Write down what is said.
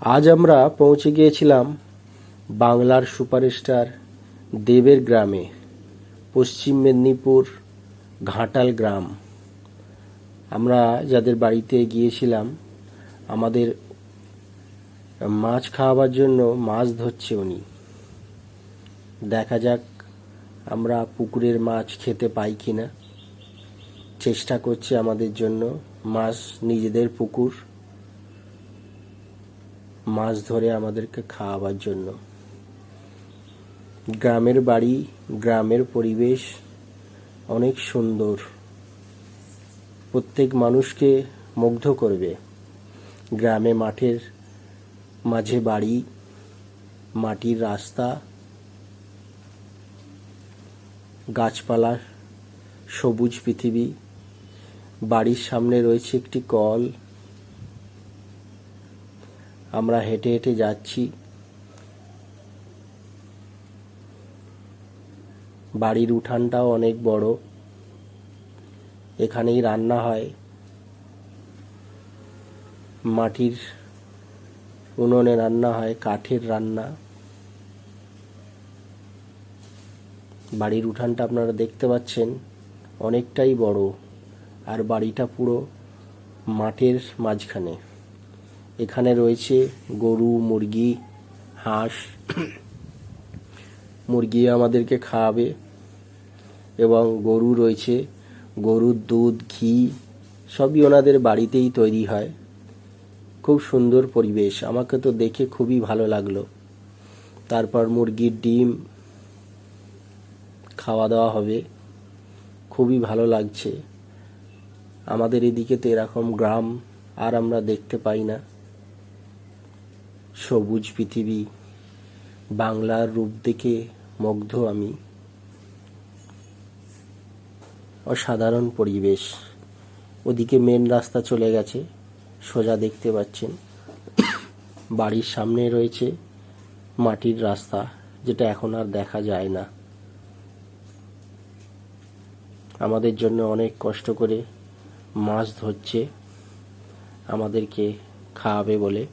আজ আমরা পৌঁছে গিয়েছিলাম বাংলার সুপারস্টার দেবের গ্রামে, পশ্চিম মেদিনীপুর ঘাটাল গ্রাম। আমরা যাদের বাড়িতে গিয়েছিলাম, আমাদের মাছ খাওয়াবার জন্য মাছ ধরছে উনি। দেখা যাক আমরা পুকুরের মাছ খেতে পাই কিনা। চেষ্টা করছে আমাদের জন্য মাছ, নিজেদের পুকুর মাছ ধরে আমাদেরকে খাওয়াবার জন্য। গ্রামের বাড়ি, গ্রামের পরিবেশ অনেক সুন্দর, প্রত্যেক মানুষকে মুগ্ধ করবে। গ্রামে মাঠের মাঝে বাড়ি, মাটির রাস্তা, গাছপালা, সবুজ পৃথিবী। বাড়ির সামনে রয়েছে একটি কল। আমরা হেঁটে হেঁটে যাচ্ছি। বাড়ির উঠানটাও অনেক বড়। এখানেই রান্না হয়। মাটির উনুনে রান্না হয়, কাঠের রান্না। বাড়ির উঠানটা আপনারা দেখতে পাচ্ছেন অনেকটাই বড়, আর বাড়িটা পুরো মাঠের মাঝখানে। এখানে রয়েছে গরু, মুরগি, হাঁস। মুরগি আমাদেরকে খাওয়াবে, এবং গরু রয়েছে। গরুর দুধ, ঘি সবই ওনাদের বাড়িতেই তৈরি হয়। খুব সুন্দর পরিবেশ, আমাকে তো দেখে খুবই ভালো লাগলো। তারপর মুরগির ডিম খাওয়া দাওয়া হবে, খুবই ভালো লাগছে। আমাদের এদিকে তো এরকম গ্রাম আর আমরা দেখতে পাই না। সবুজ পৃথিবী, বাংলার রূপ দেখে মুগ্ধ আমি। অসাধারণ পরিবেশ। ওদিকে মেন রাস্তা চলে গেছে, সোজা দেখতে পাচ্ছেন। বাড়ির সামনে রয়েছে মাটির রাস্তা, যেটা এখন আর দেখা যায় না। আমাদের জন্য অনেক কষ্ট করে মাছ ধরছে, আমাদেরকে খাওয়াবে বলে।